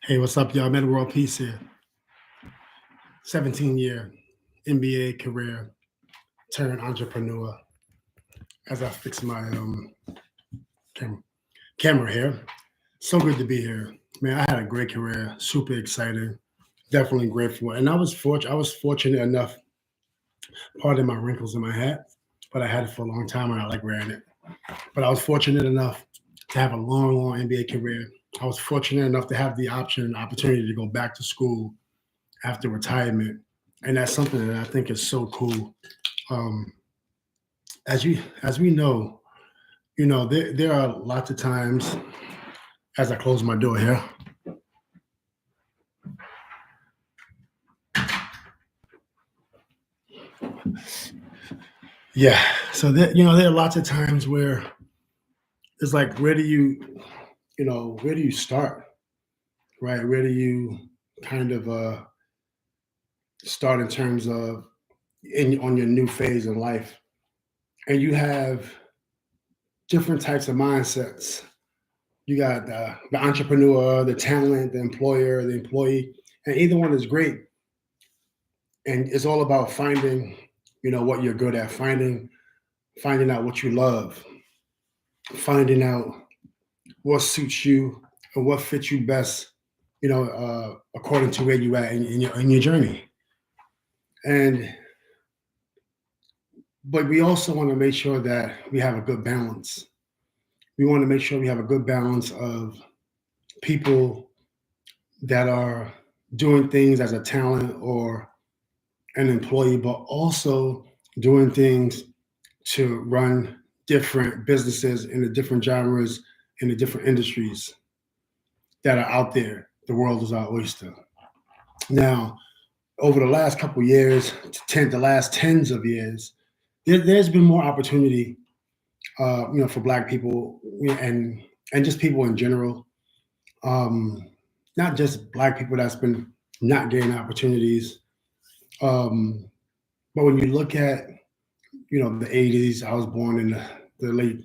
Hey, what's up, y'all? Metta World Peace here. 17-year NBA career turned entrepreneur as I fix my cam- camera here. So good to be here. Man, I had a great career, super exciting, definitely grateful. And I was fortunate enough, pardon my wrinkles in my hat, but I had it for a long time and I like wearing it. But I was fortunate enough to have a long NBA career. I was fortunate enough to have the option and opportunity to go back to school after retirement. And that's something that I think is so cool. Um, as we know, there are lots of times as I close my door here. Yeah. So there are lots of times where it's like, where do you start, right? Where do you kind of start in terms of on your new phase in life? And you have different types of mindsets. You got the entrepreneur, the talent, the employer, the employee, and either one is great. And it's all about finding, what you're good at, finding out what you love, finding out what suits you and what fits you best, according to where you at in your journey. And but we also want to make sure that we have a good balance. We want to make sure we have a good balance of people that are doing things as a talent or an employee, but also doing things to run different businesses in the different genres, in the different industries that are out there. The world is our oyster. Now, over the last couple of years, the last tens of years, there's been more opportunity, for Black people, and just people in general. Um, Not just Black people that's been not getting opportunities. Um, but when you look at, the '80s, I was born in the late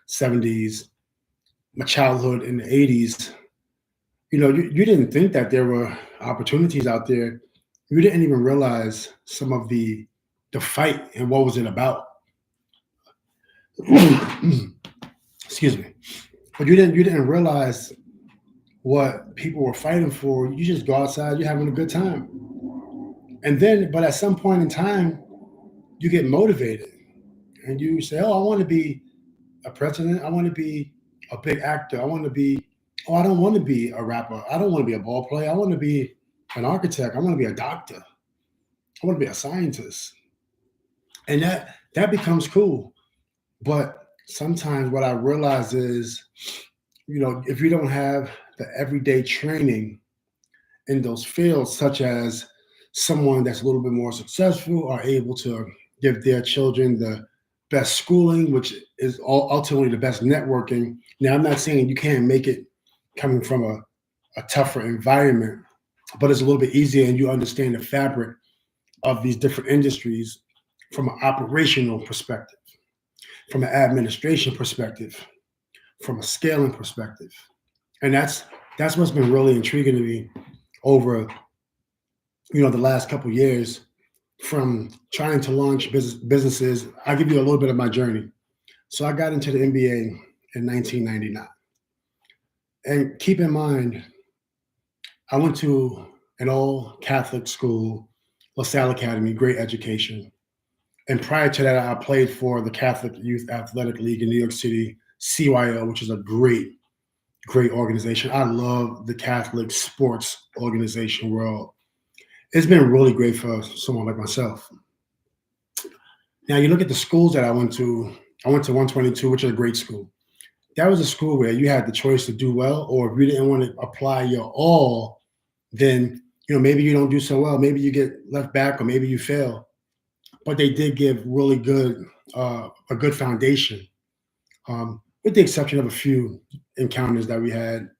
'70s. My childhood in the '80s, you didn't think that there were opportunities out there. You didn't even realize some of the fight and what was it about. Excuse me. But you didn't realize what people were fighting for. You just go outside, you're having a good time. But at some point in time, you get motivated and you say, "Oh, I want to be a president. I want to be a big actor. Oh, I don't want to be a rapper. I don't want to be a ball player. I want to be an architect. I want to be a doctor. I want to be a scientist." And that becomes cool. But sometimes what I realize is, if you don't have the everyday training in those fields, such as someone that's a little bit more successful are able to give their children the best schooling, which is ultimately the best networking. Now, I'm not saying you can't make it coming from a tougher environment, but it's a little bit easier and you understand the fabric of these different industries from an operational perspective, from an administration perspective, from a scaling perspective. And that's what's been really intriguing to me over the last couple of years from trying to launch businesses. I'll give you a little bit of my journey. So I got into the NBA in 1999. And keep in mind, I went to an all Catholic school, LaSalle Academy, great education. And prior to that, I played for the Catholic Youth Athletic League in New York City, CYO, which is a great organization. I love the Catholic sports organization world. It's been really great for someone like myself. Now, you look at the schools that I went to. I went to 122, which is a great school. That was a school where you had the choice to do well, or if you didn't want to apply your all, then maybe you don't do so well. Maybe you get left back, or maybe you fail. But they did give really a good foundation, with the exception of a few encounters that we had.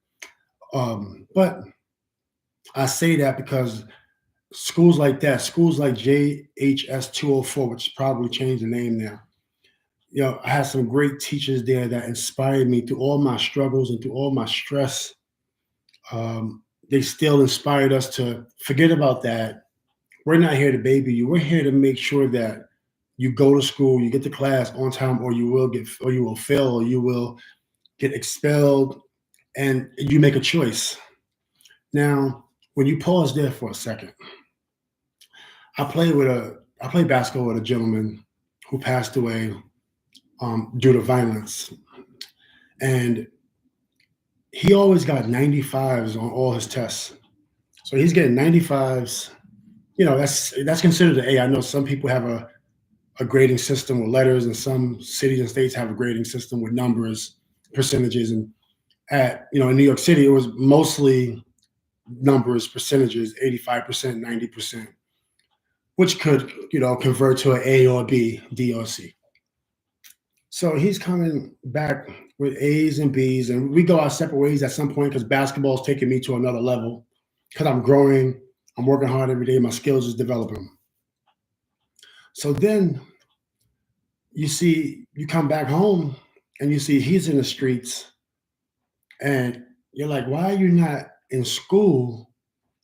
But I say that because schools like that, schools like JHS 204, which probably changed the name now. I had some great teachers there that inspired me through all my struggles and through all my stress. they still inspired us to forget about that. We're not here to baby you. We're here to make sure that you go to school, you get to class on time, or you will fail, or you will get expelled, and you make a choice. Now, when you pause there for a second, I played basketball with a gentleman who passed away due to violence, and he always got 95s on all his tests. So he's getting 95s. That's considered an A. I know some people have a grading system with letters, and some cities and states have a grading system with numbers, percentages. And in New York City, it was mostly numbers, percentages, 85%, 90%, which could, convert to an A or B, D or C. So he's coming back with A's and B's, and we go our separate ways at some point because basketball's taking me to another level because I'm growing, I'm working hard every day, my skills is developing. So then you come back home and you see he's in the streets, and you're like, why are you not in school?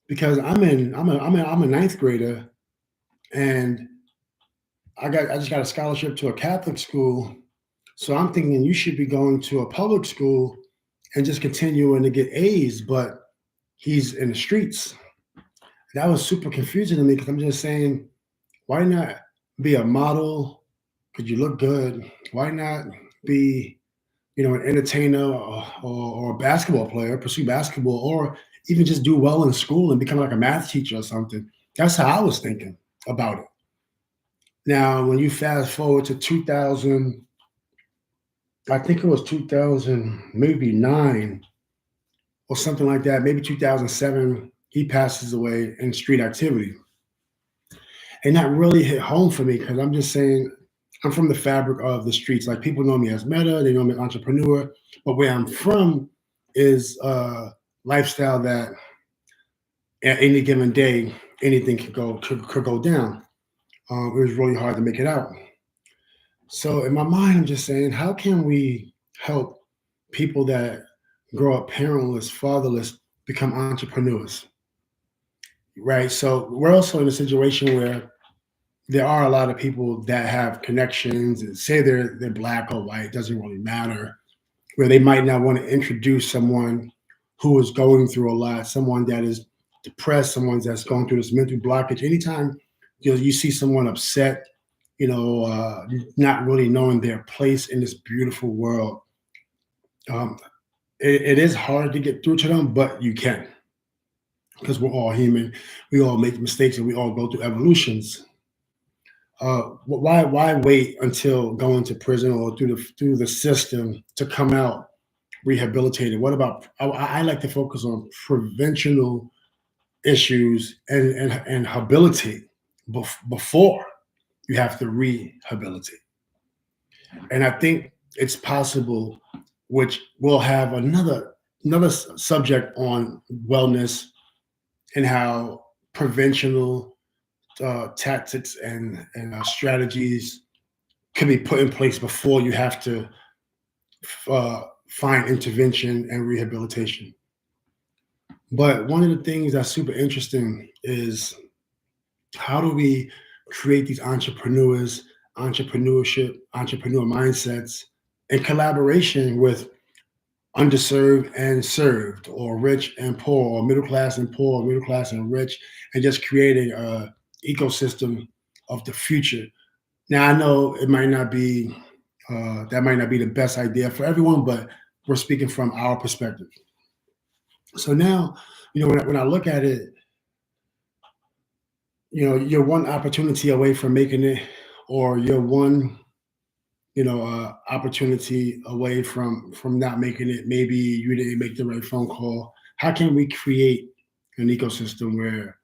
Because I'm a ninth grader, and I just got a scholarship to a Catholic school. So I'm thinking you should be going to a public school and just continuing to get A's, but he's in the streets. That was super confusing to me because I'm just saying, why not be a model? Could you look good? Why not be, an entertainer or a basketball player, pursue basketball, or even just do well in school and become like a math teacher or something? That's how I was thinking about it. Now, when you fast forward to 2000, I think it was 2000, maybe nine or something like that, maybe 2007, he passes away in street activity. And that really hit home for me because I'm just saying, I'm from the fabric of the streets. Like people know me as Metta, they know me as entrepreneur, but where I'm from is a lifestyle that at any given day, anything could go down. It was really hard to make it out. So in my mind, I'm just saying, how can we help people that grow up parentless, fatherless, become entrepreneurs? Right. So we're also in a situation where there are a lot of people that have connections and say they're black or white, doesn't really matter, where they might not want to introduce someone who is going through a lot, someone that is depressed, someone that's going through this mental blockage. Anytime you see someone upset, not really knowing their place in this beautiful world, um, it is hard to get through to them, but you can because we're all human. We all make mistakes and we all go through evolutions. Why wait until going to prison or through the system to come out rehabilitated? What about I like to focus on preventional issues and habilitate before you have to rehabilitate. And I think it's possible, which we'll have another subject on wellness and how preventional tactics and strategies can be put in place before you have to find intervention and rehabilitation. But one of the things that's super interesting is how do we create these entrepreneur mindsets in collaboration with underserved and served, or rich and poor, or middle class and poor, or middle class and rich, and just creating a ecosystem of the future. Now I know it might not be that might not be the best idea for everyone, but we're speaking from our perspective. So now, when I look at it, you're one opportunity away from making it, or you're one opportunity away from not making it. Maybe you didn't make the right phone call. How can we create an ecosystem where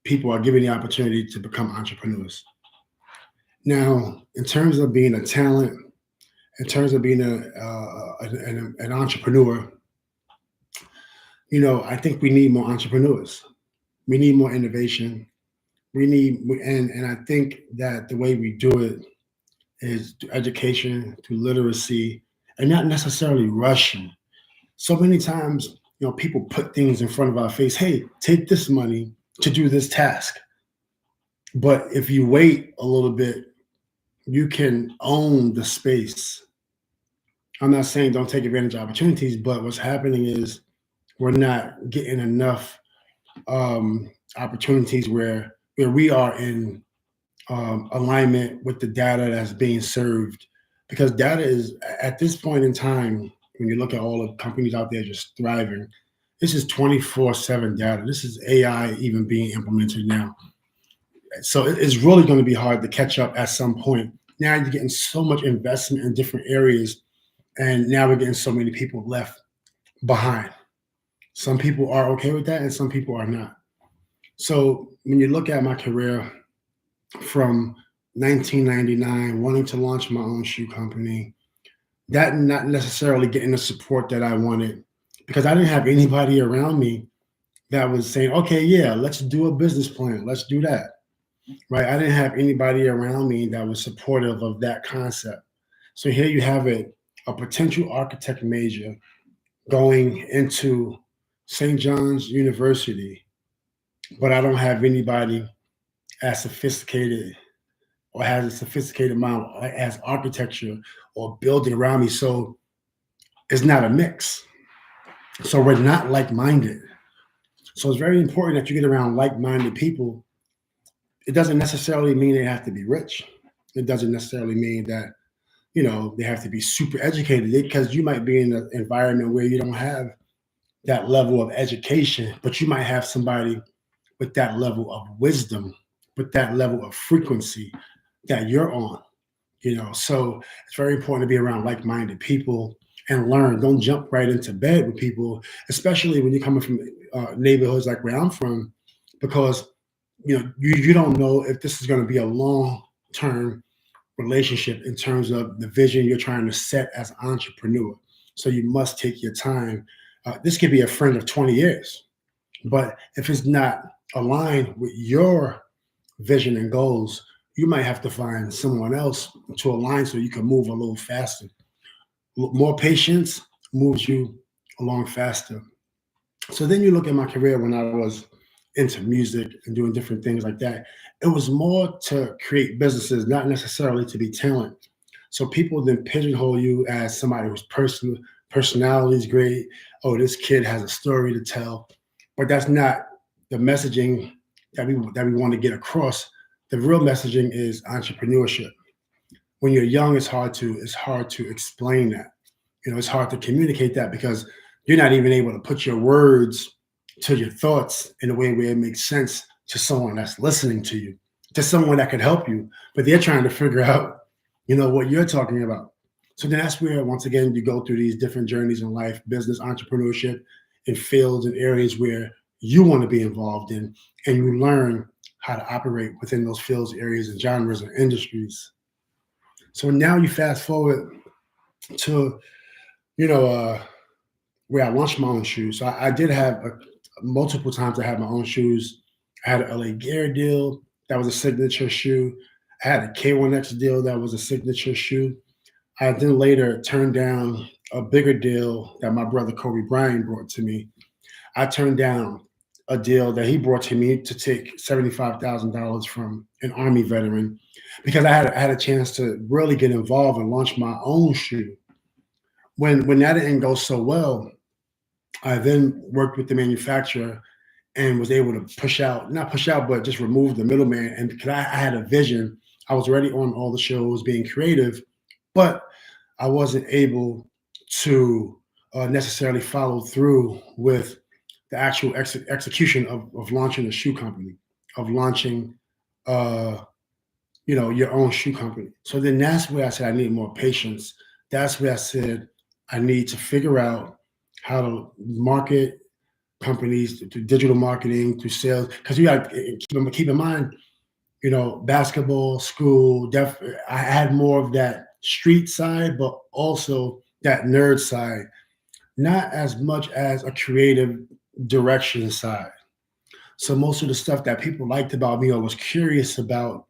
people are given the opportunity to become entrepreneurs? Now, in terms of being a talent, in terms of being an entrepreneur, I think we need more entrepreneurs. We need more innovation. And I think that the way we do it is through education, through literacy, and not necessarily rushing. So many times, people put things in front of our face. Hey, take this money to do this task. But if you wait a little bit, you can own the space. I'm not saying don't take advantage of opportunities, but what's happening is we're not getting enough opportunities where we are in alignment with the data that's being served. Because data is, at this point in time, when you look at all the companies out there just thriving, this is 24/7 data. This is AI even being implemented now. So it's really going to be hard to catch up at some point. Now you're getting so much investment in different areas, and now we're getting so many people left behind. Some people are okay with that, and some people are not. So when you look at my career from 1999, wanting to launch my own shoe company, that not necessarily getting the support that I wanted, because I didn't have anybody around me that was saying, okay, yeah, let's do a business plan. Let's do that. Right. I didn't have anybody around me that was supportive of that concept. So here you have it, a potential architect major going into St. John's University, but I don't have anybody as sophisticated or has a sophisticated mind as architecture or building around me. So it's not a mix. So we're not like-minded. So it's very important that you get around like-minded people. It doesn't necessarily mean they have to be rich. It doesn't necessarily mean that, they have to be super educated, because you might be in an environment where you don't have that level of education, but you might have somebody with that level of wisdom, with that level of frequency that you're on. So it's very important to be around like-minded people and learn. Don't jump right into bed with people, especially when you're coming from neighborhoods like where I'm from, because you don't know if this is going to be a long-term relationship in terms of the vision you're trying to set as an entrepreneur. So you must take your time. This could be a friend of 20 years, but if it's not aligned with your vision and goals, you might have to find someone else to align so you can move a little faster. More patience moves you along faster. So then you look at my career when I was into music and doing different things like that. It was more to create businesses, not necessarily to be talent. So people then pigeonhole you as somebody whose personality is great. Oh, this kid has a story to tell, but that's not the messaging that we want to get across. The real messaging is entrepreneurship. When you're young, it's hard to explain that. It's hard to communicate that because you're not even able to put your words to your thoughts in a way where it makes sense to someone that's listening to you, to someone that could help you, but they're trying to figure out, what you're talking about. So then that's where, once again, you go through these different journeys in life, business, entrepreneurship, in fields and areas where you want to be involved in, and you learn how to operate within those fields, areas, and genres and industries. So now you fast forward to, you know, uh, where I launched my own shoes. So I did have multiple times I had my own shoes. I had an LA Gear deal that was a signature shoe. I had a K1X deal that was a signature shoe. I then later turned down a bigger deal that my brother Kobe Bryant brought to me. I turned down a deal that he brought to me to take $75,000 from an Army veteran because I had a chance to really get involved and launch my own shoe. When that didn't go so well, I then worked with the manufacturer and was able to not push out, but just remove the middleman. And because I had a vision, I was already on all the shows being creative, but I wasn't able to necessarily follow through with the actual execution of launching a shoe company, of launching, uh, your own shoe company. So then that's where I said I need more patience. That's where I said I need to figure out how to market companies through digital marketing, through sales, because you got to keep in mind, basketball, school, I had more of that street side, but also that nerd side, not as much as a creative direction side. So most of the stuff that people liked about me or was curious about,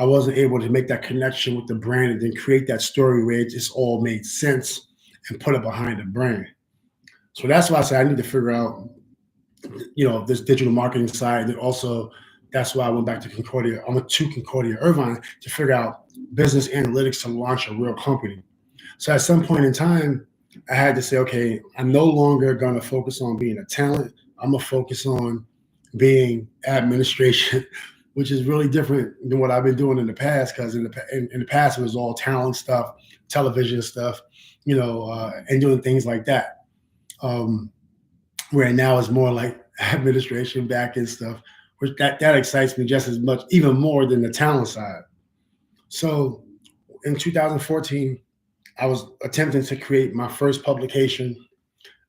I wasn't able to make that connection with the brand and then create that story where it just all made sense and put it behind the brand. So that's why I said I need to figure out, this digital marketing side. And also, that's why I went back to Concordia. I went to Concordia Irvine to figure out business analytics to launch a real company. So at some point in time, I had to say, okay, I'm no longer going to focus on being a talent. I'm going to focus on being administration, which is really different than what I've been doing in the past. Because in the past, it was all talent stuff, television stuff, and doing things like that. Um, where now it's more like administration, back end stuff, which that excites me just as much, even more than the talent side. So in 2014, I was attempting to create my first publication,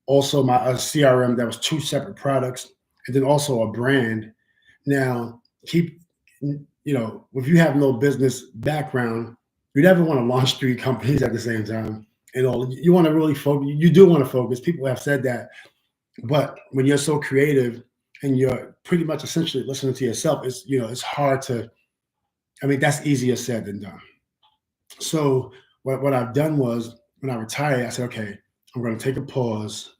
also my CRM that was two separate products, and then also a brand. Now, if you have no business background, you never want to launch three companies at the same time. You want to really focus. You do want to focus. People have said that, but when you're so creative and you're pretty much essentially listening to yourself, it's hard to. I mean, that's easier said than done. So what I've done was when I retired, I said, okay, I'm going to take a pause.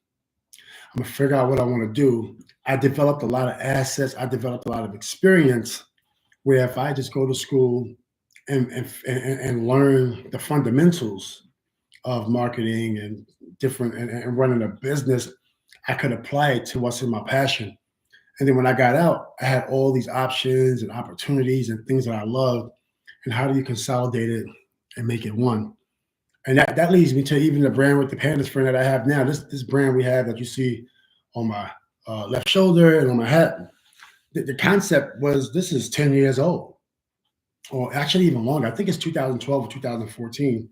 I'm going to figure out what I want to do. I developed a lot of assets. I developed a lot of experience where if I just go to school and learn the fundamentals of marketing and different and running a business, I could apply it to what's in my passion. And then when I got out, I had all these options and opportunities and things that I loved. And how do you consolidate it and make it one? And that leads me to even the brand with the pandas friend that I have now. This brand we have that you see on my left shoulder and on my hat. The concept was this is 10 years old, or actually even longer. I think it's 2012 or 2014.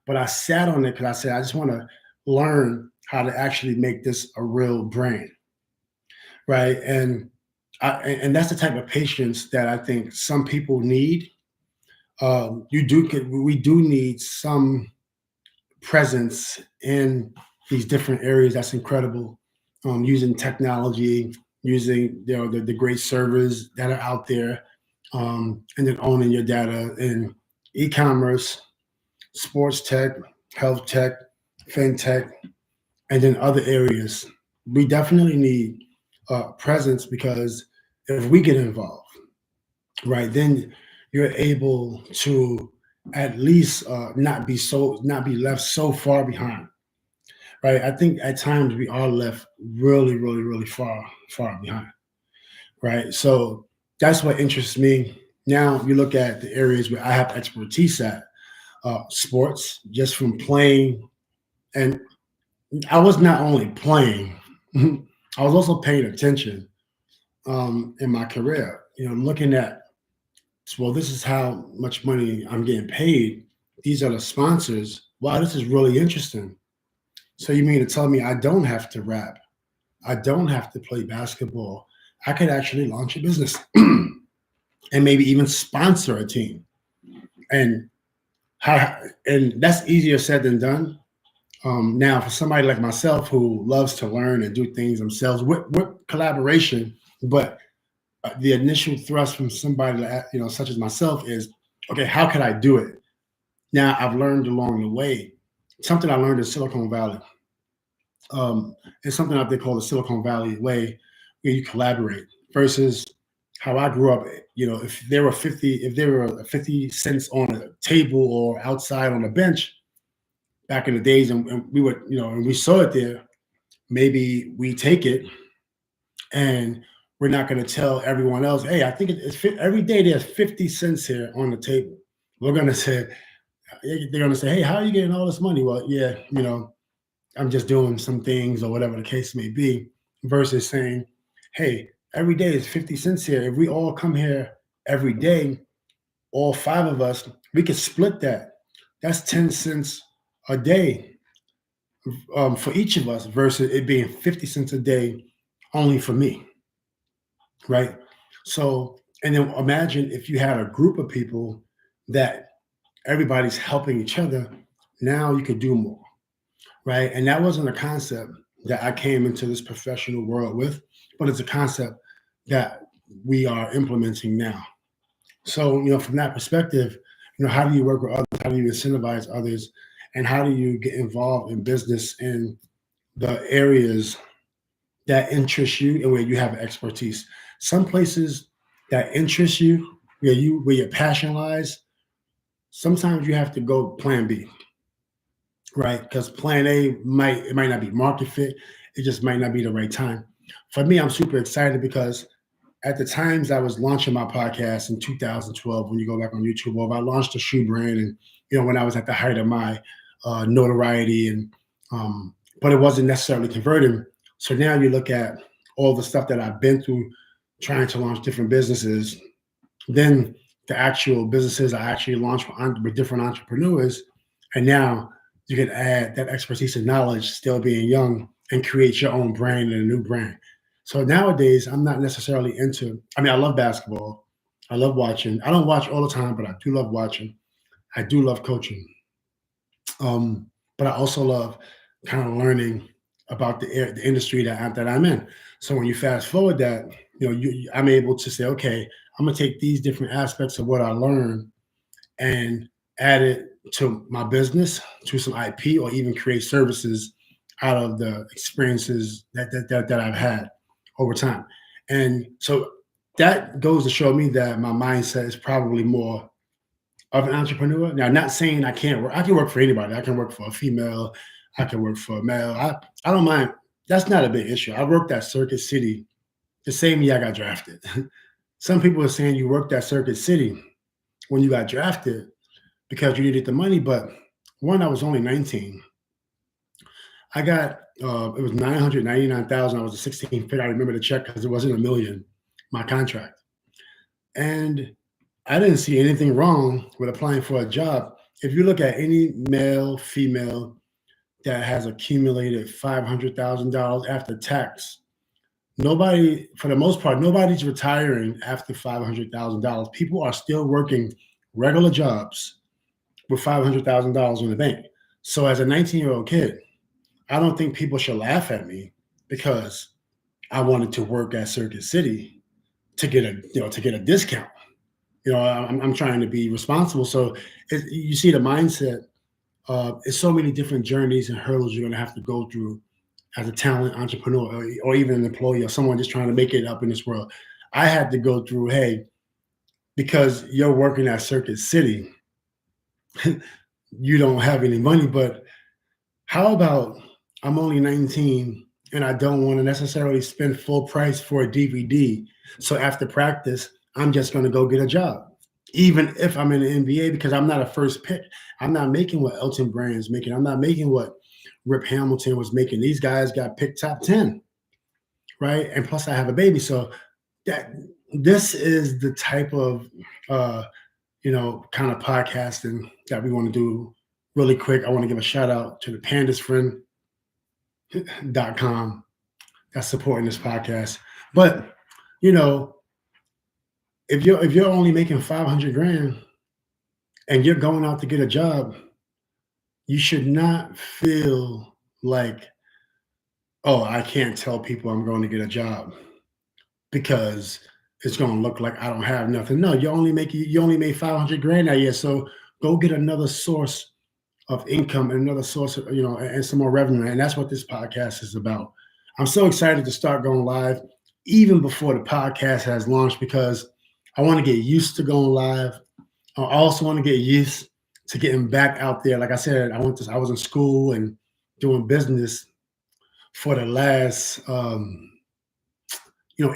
But I sat on it because I said I just want to learn how to actually make this a real brand, right? And that's the type of patience that I think some people need. We do need some presence in these different areas. That's incredible. Using technology, using the great servers that are out there, and then owning your data in e-commerce, sports tech, health tech, fintech, and then other areas. We definitely need presence because if we get involved, right, then you're able to at least not be left so far behind, right? I think at times we are left really, really, really far behind, right? So that's what interests me. Now you look at the areas where I have expertise at, sports, just from playing, and I was not only playing, I was also paying attention in my career. I'm looking at, well, this is how much money I'm getting paid. These are the sponsors. Wow, this is really interesting. So you mean to tell me I don't have to rap? I don't have to play basketball. I could actually launch a business and maybe even sponsor a team. And and that's easier said than done. Now, for somebody like myself who loves to learn and do things themselves with collaboration, but the initial thrust from somebody such as myself is, okay, how can I do it? Now, I've learned along the way something I learned in Silicon Valley. It's something out there called the Silicon Valley way, where you collaborate versus how I grew up. If there were 50 cents on a table or outside on a bench back in the days, and we would, and we saw it there, maybe we take it and we're not going to tell everyone else, hey, I think every day there's 50 cents here on the table. We're going to say, they're going to say, hey, how are you getting all this money? Well, yeah, I'm just doing some things or whatever the case may be, versus saying, hey, every day is 50 cents here. If we all come here every day, all five of us, we could split that. That's 10 cents a day for each of us versus it being 50 cents a day only for me, right? So, and then imagine if you had a group of people that everybody's helping each other, now you could do more, right? And that wasn't a concept that I came into this professional world with, but it's a concept that we are implementing now. So, from that perspective, how do you work with others? How do you incentivize others? And how do you get involved in business and the areas that interest you and where you have expertise. Some places that interest you, where your passion lies, sometimes you have to go plan B, right? Because plan A might not be market fit. It just might not be the right time. For me, I'm super excited because at the times I was launching my podcast in 2012, when you go back on YouTube, or I launched a shoe brand, and when I was at the height of my notoriety, and but it wasn't necessarily converting. So now you look at all the stuff that I've been through trying to launch different businesses, then the actual businesses I actually launched with different entrepreneurs, and now you can add that expertise and knowledge, still being young, and create your own brand and a new brand. So nowadays, I'm not necessarily into. I mean, I love basketball. I love watching. I don't watch all the time, but I do love watching. I do love coaching. But I also love kind of learning about the industry that I'm in. So when you fast forward that, I'm able to say, okay, I'm gonna take these different aspects of what I learned and add it to my business, to some IP, or even create services out of the experiences that I've had over time. And so that goes to show me that my mindset is probably more of an entrepreneur. Now, not saying I can't work. I can work for anybody. I can work for a female. I can work for a male. I don't mind. That's not a big issue. I worked at Circuit City the same year I got drafted. Some people are saying you worked at Circuit City when you got drafted because you needed the money. But one, I was only 19. I got it was 999,000. I was a 16 fit. I remember the check because it wasn't a million. My contract, and I didn't see anything wrong with applying for a job. If you look at any male, female that has accumulated $500,000 after tax, nobody, for the most part, nobody's retiring after $500,000. People are still working regular jobs with $500,000 in the bank. So as a 19-year-old kid, I don't think people should laugh at me because I wanted to work at Circuit City to get a discount. I'm trying to be responsible. So you see the mindset. It's so many different journeys and hurdles you're going to have to go through as a talent entrepreneur, or even an employee, or someone just trying to make it up in this world. I had to go through, hey, because you're working at Circuit City, you don't have any money. But how about I'm only 19 and I don't want to necessarily spend full price for a DVD. So after practice, I'm just going to go get a job, even if I'm in the NBA, because I'm not a first pick. I'm not making what Elton Brand's making. I'm not making what Rip Hamilton was making. These guys got picked top 10, right? And plus I have a baby. So that this is the type of kind of podcasting that we want to do really quick. I want to give a shout out to the pandasfriend.com that's supporting this podcast. But if you're only making 500 grand and you're going out to get a job, you should not feel like, oh, I can't tell people I'm going to get a job because it's going to look like I don't have nothing. No, you only made 500 grand that year. So go get another source of income and another source of, and some more revenue. And that's what this podcast is about. I'm so excited to start going live even before the podcast has launched, because I want to get used to going live. I also want to get used to getting back out there. Like I said, I was in school and doing business for the last 8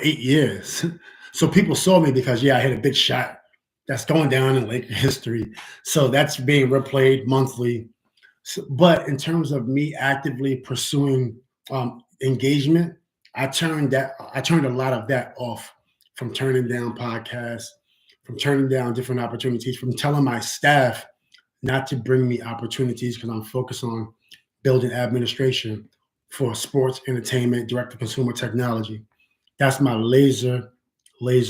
years. So people saw me because I hit a big shot that's going down in Laker history. So that's being replayed monthly. So, but in terms of me actively pursuing engagement, I turned a lot of that off, from turning down podcasts, from turning down different opportunities, from telling my staff not to bring me opportunities because I'm focused on building administration for sports, entertainment, direct-to-consumer technology. That's my laser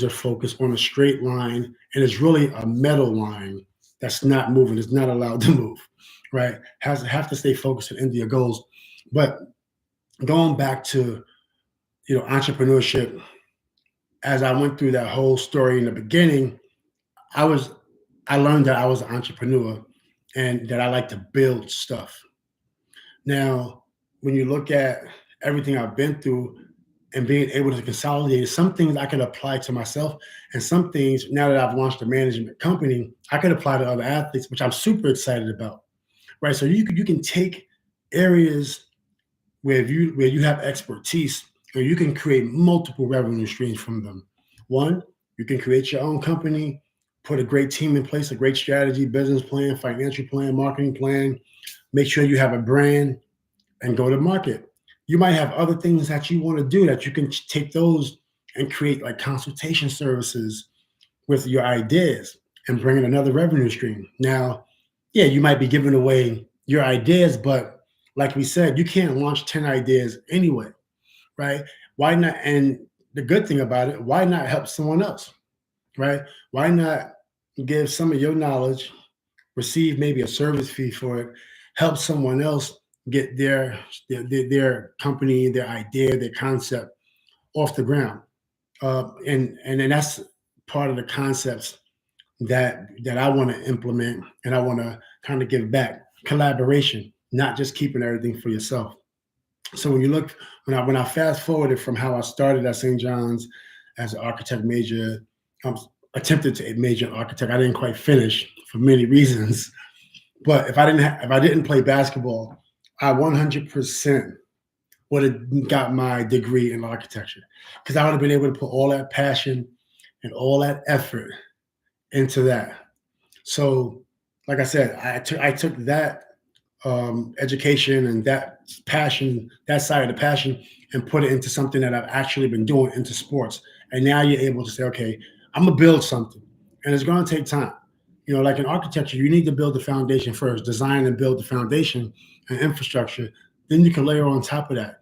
focus on a straight line, and it's really a metal line that's not moving. It's not allowed to move, right? Have to stay focused on India goals. But going back to entrepreneurship, as I went through that whole story in the beginning, I learned that I was an entrepreneur and that I like to build stuff. Now, when you look at everything I've been through and being able to consolidate some things I can apply to myself, and some things now that I've launched a management company, I can apply to other athletes, which I'm super excited about. Right. So you can take areas where you have expertise, and you can create multiple revenue streams from them. One, you can create your own company, put a great team in place, a great strategy, business plan, financial plan, marketing plan, make sure you have a brand, and go to market. You might have other things that you want to do that you can take those and create like consultation services with your ideas and bring in another revenue stream. Now, yeah, you might be giving away your ideas, but like we said, you can't launch 10 ideas anyway, right? Why not? And the good thing about it, why not help someone else, right? Why not give some of your knowledge, receive maybe a service fee for it, help someone else get their company, their idea, their concept off the ground. And then that's part of the concepts that I want to implement, and I want to kind of give back. Collaboration, not just keeping everything for yourself. So when I fast forwarded from how I started at St. John's as an architect major, I attempted to major in architect. I didn't quite finish for many reasons. But if I didn't play basketball, I 100% would have got my degree in architecture, because I would have been able to put all that passion and all that effort into that. So, like I said, I took that education and that passion, that side of the passion, and put it into something that I've actually been doing into sports. And now you're able to say, okay, I'm gonna build something, and it's gonna take time. Like in architecture, you need to build the foundation first, design and build the foundation and infrastructure. Then you can layer on top of that.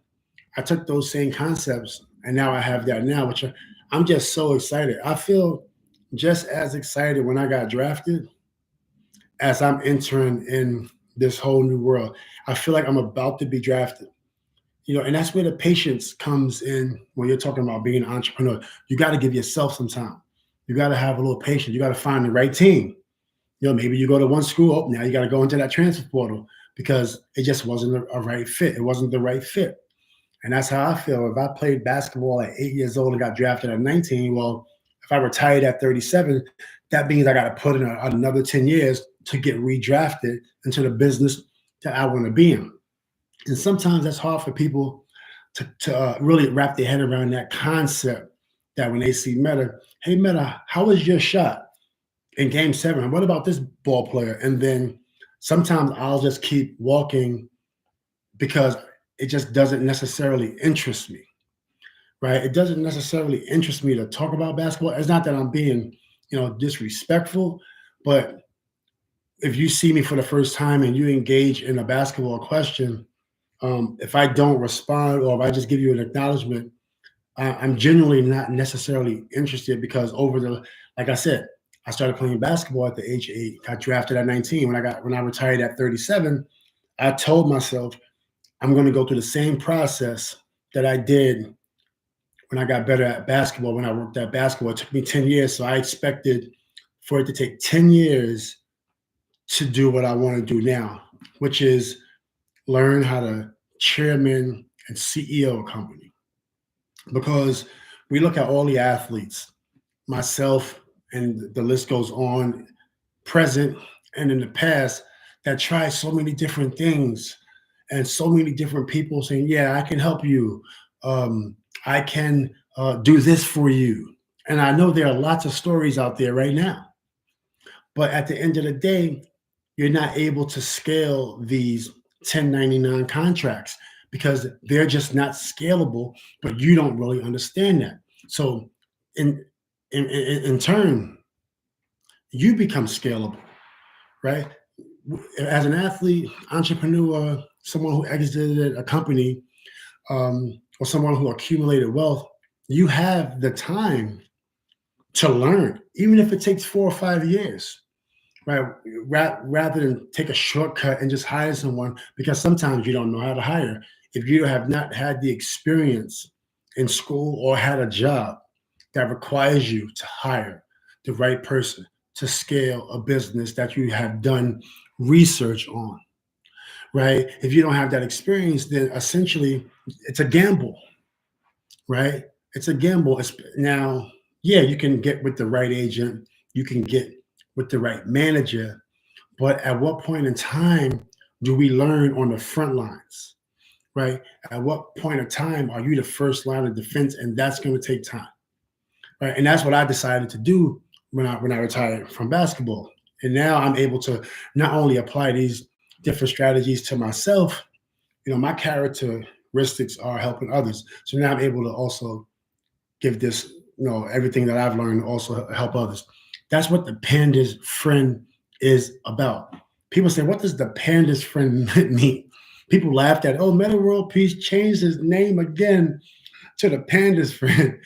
I took those same concepts, and now I have that now, which I'm just so excited. I feel just as excited when I got drafted as I'm entering in this whole new world. I feel like I'm about to be drafted. And that's where the patience comes in when you're talking about being an entrepreneur. You got to give yourself some time. You got to have a little patience. You got to find the right team. Maybe you go to one school, oh, now you got to go into that transfer portal because it just wasn't a right fit. It wasn't the right fit. And that's how I feel. If I played basketball at 8 years old and got drafted at 19, well, if I retired at 37, that means I got to put in another 10 years to get redrafted into the business that I want to be in. And sometimes that's hard for people to really wrap their head around that concept, that when they see Metta, hey, Metta, how was your shot in game 7? What about this ball player? And then sometimes I'll just keep walking because it just doesn't necessarily interest me, right? It doesn't necessarily interest me to talk about basketball. It's not that I'm being, disrespectful, but if you see me for the first time and you engage in a basketball question, if I don't respond or if I just give you an acknowledgement, I'm genuinely not necessarily interested, because like I said, I started playing basketball at the age of 8, got drafted at 19. When I retired at 37, I told myself I'm going to go through the same process that I did when I got better at basketball, when I worked at basketball. It took me 10 years. So I expected for it to take 10 years to do what I want to do now, which is learn how to chairman and CEO a company. Because we look at all the athletes, myself, and the list goes on, present and in the past, that try so many different things, and so many different people saying, yeah, I can help you. I can do this for you. And I know there are lots of stories out there right now. But at the end of the day, you're not able to scale these 1099 contracts because they're just not scalable, but you don't really understand that. So in turn, you become scalable, right? As an athlete, entrepreneur, someone who exited a company, or someone who accumulated wealth, you have the time to learn, even if it takes 4 or 5 years, right? Rather than take a shortcut and just hire someone, because sometimes you don't know how to hire. If you have not had the experience in school or had a job that requires you to hire the right person to scale a business that you have done research on, right? If you don't have that experience, then essentially it's a gamble, right? It's a gamble. Now, yeah, you can get with the right agent, you can get with the right manager, but at what point in time do we learn on the front lines, right? At what point of time are you the first line of defense? And that's going to take time, right? And that's what I decided to do when I retired from basketball. And now I'm able to not only apply these different strategies to myself, my characteristics are helping others. So now I'm able to also give this, everything that I've learned also help others. That's what the Panda's Friend is about. People say, what does the Panda's Friend mean? People laughed at, oh, Metta World Peace changed his name again to the Panda's Friend.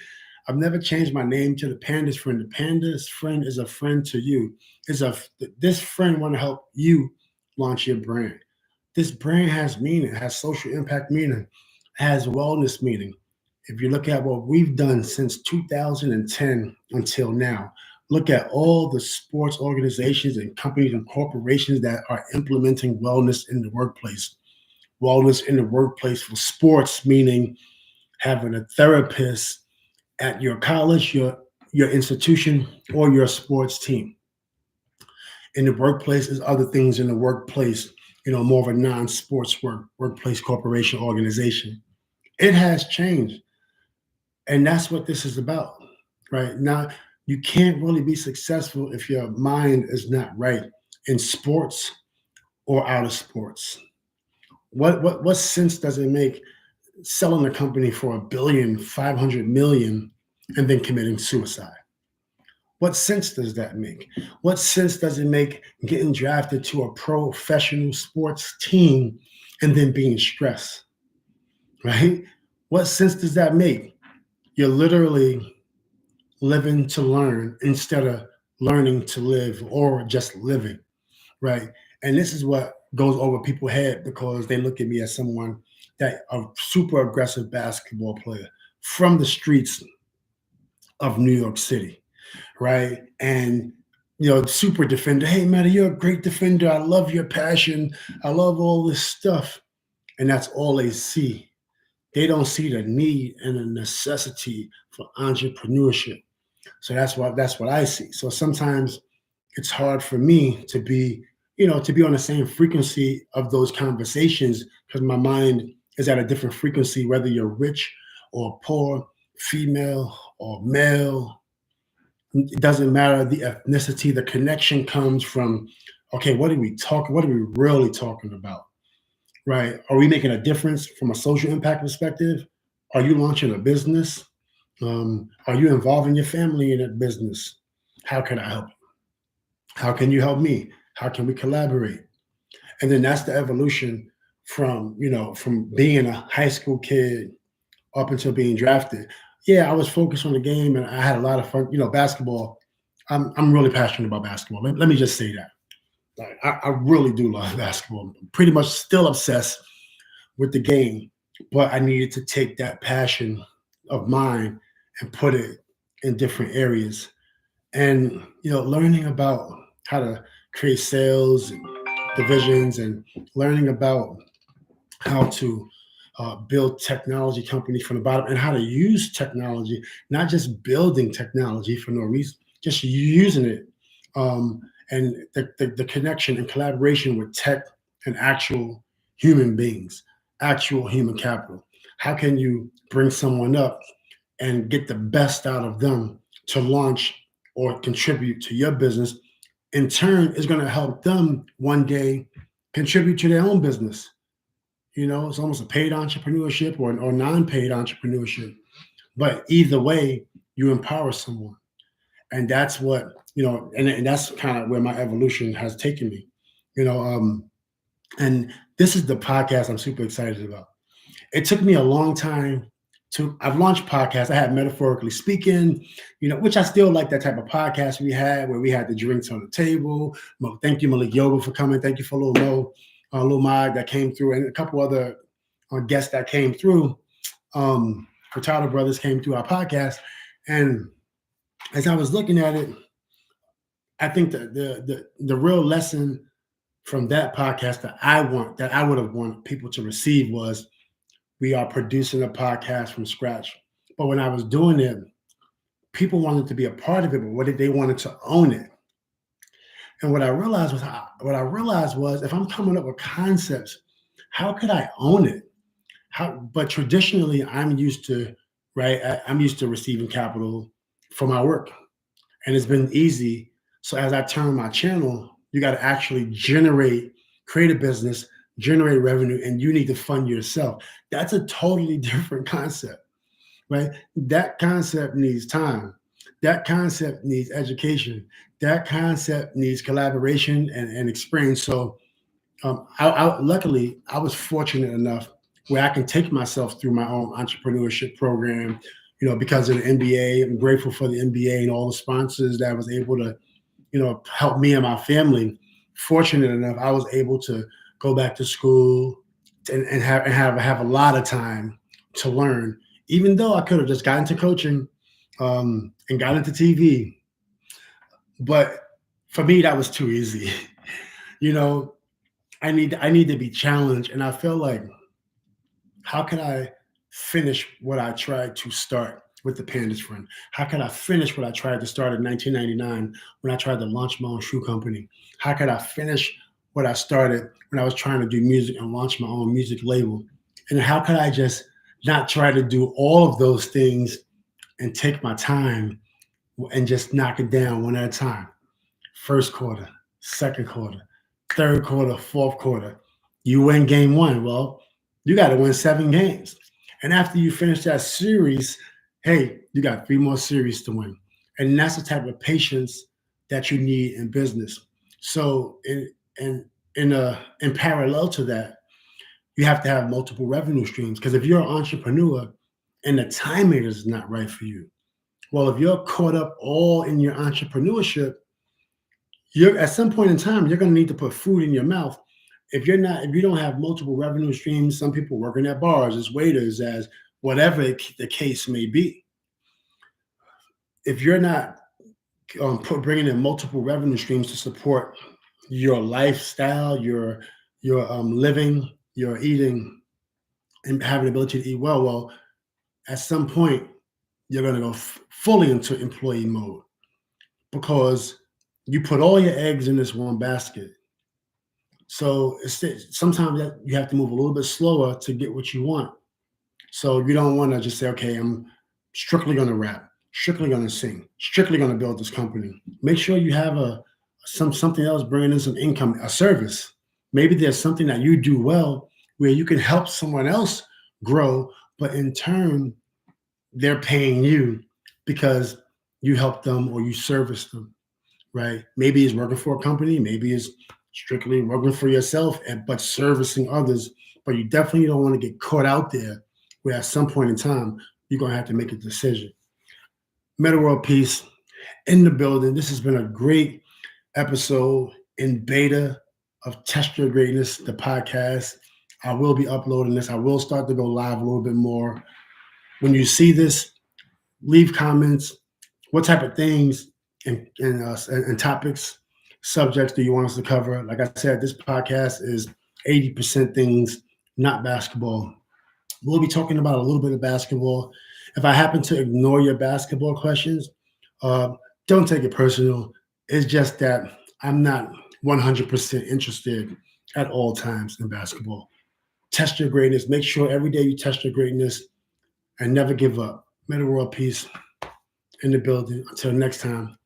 I've never changed my name to the Panda's Friend. The Panda's Friend is a friend to you. This friend want to help you launch your brand. This brand has meaning, has social impact meaning, has wellness meaning. If you look at what we've done since 2010 until now, look at all the sports organizations and companies and corporations that are implementing wellness in the workplace. Wellness in the workplace for sports, meaning having a therapist at your college, your institution, or your sports team. In the workplace is other things in the workplace, more of a non-sports workplace corporation organization. It has changed. And that's what this is about, right? Now, you can't really be successful if your mind is not right in sports or out of sports. What sense does it make selling a company for $1 billion, 500 million, and then committing suicide? What sense does that make? What sense does it make getting drafted to a professional sports team and then being stressed, right? What sense does that make? You're literally living to learn instead of learning to live or just living, right? And this is what goes over people's head because they look at me as someone that a super aggressive basketball player from the streets of New York City, right? And super defender. Hey, Metta, you're a great defender. I love your passion. I love all this stuff. And that's all they see. They don't see the need and the necessity for entrepreneurship. So that's what I see. So sometimes it's hard for me to be on the same frequency of those conversations because my mind is at a different frequency, whether you're rich or poor, female or male. It doesn't matter the ethnicity. The connection comes from, okay, what are we really talking about? Right? Are we making a difference from a social impact perspective? Are you launching a business? Are you involving your family in that business? How can I help you? How can you help me? How can we collaborate? And then that's the evolution from being a high school kid up until being drafted. Yeah, I was focused on the game and I had a lot of fun. Basketball. I'm really passionate about basketball. Let me just say that. Like, I really do love basketball. I'm pretty much still obsessed with the game, but I needed to take that passion of mine and put it in different areas. And learning about how to create sales and divisions and learning about how to build technology companies from the bottom and how to use technology, not just building technology for no reason, just using it. And the connection and collaboration with tech and actual human beings, actual human capital. How can you bring someone up and get the best out of them to launch or contribute to your business? In turn, is going to help them one day contribute to their own business. It's almost a paid entrepreneurship or non-paid entrepreneurship. But either way, you empower someone. And that's what, and that's kind of where my evolution has taken me. And this is the podcast I'm super excited about. It took me a long time I've launched podcasts. I had Metaphorically Speaking, which I still like that type of podcast we had where we had the drinks on the table. Thank you, Malik Yoba, for coming. Thank you for Lil Mag that came through, and a couple other guests that came through. Furtado Brothers came through our podcast. And as I was looking at it, I think the real lesson from that podcast that I would have wanted people to receive was, we are producing a podcast from scratch. But when I was doing it, people wanted to be a part of it, but they wanted to own it. And what I realized was, if I'm coming up with concepts, how could I own it? But traditionally, I'm used to, right? I'm used to receiving capital for my work, and it's been easy. So as I turn my channel, you got to actually create a business, generate revenue, and you need to fund yourself. That's a totally different concept, right? That concept needs time. That concept needs education. That concept needs collaboration and experience. So luckily, I was fortunate enough where I can take myself through my own entrepreneurship program. Because of the MBA, I'm grateful for the MBA and all the sponsors that was able to, help me and my family. Fortunate enough, I was able to go back to school and have a lot of time to learn. Even though I could have just got into coaching and got into TV, but for me that was too easy. you know, I need to be challenged, and I feel like, how can I finish what I tried to start with the Pandas Friend? How can I finish what I tried to start in 1999 when I tried to launch my own shoe company? How could I finish what I started when I was trying to do music and launch my own music label? And how could I just not try to do all of those things and take my time and just knock it down one at a time? First quarter, second quarter, third quarter, fourth quarter. You win game one. Well, you got to win 7 games. And after you finish that series, hey, you got 3 more series to win. And that's the type of patience that you need in business. So in parallel to that, you have to have multiple revenue streams. Because if you're an entrepreneur and the timing is not right for you, well, if you're caught up all in your entrepreneurship, you're at some point in time, you're going to need to put food in your mouth. If you don't have multiple revenue streams, some people working at bars as waiters, as whatever the case may be. If you're not bringing in multiple revenue streams to support your lifestyle, your living, your eating, and having the ability to eat well, at some point you're going to go fully into employee mode, because you put all your eggs in this one basket. So sometimes you have to move a little bit slower to get what you want. So you don't want to just say, okay, I'm strictly going to rap, strictly going to sing, strictly going to build this company. Make sure you have something else bringing in some income, a service. Maybe there's something that you do well where you can help someone else grow, but in turn, they're paying you because you help them or you service them, right? Maybe it's working for a company, maybe it's strictly working for yourself, but servicing others. But you definitely don't want to get caught out there where at some point in time, you're going to have to make a decision. Metta World Peace in the building. This has been a great episode in beta of Test Your Greatness, the podcast. I will be uploading this. I will start to go live a little bit more. When you see this, leave comments. What type of things and topics, subjects do you want us to cover? Like I said, this podcast is 80% things, not basketball. We'll be talking about a little bit of basketball. If I happen to ignore your basketball questions, don't take it personal. It's just that I'm not 100% interested at all times in basketball. Test your greatness. Make sure every day you test your greatness and never give up. Metta World Peace in the building. Until next time,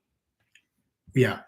we out.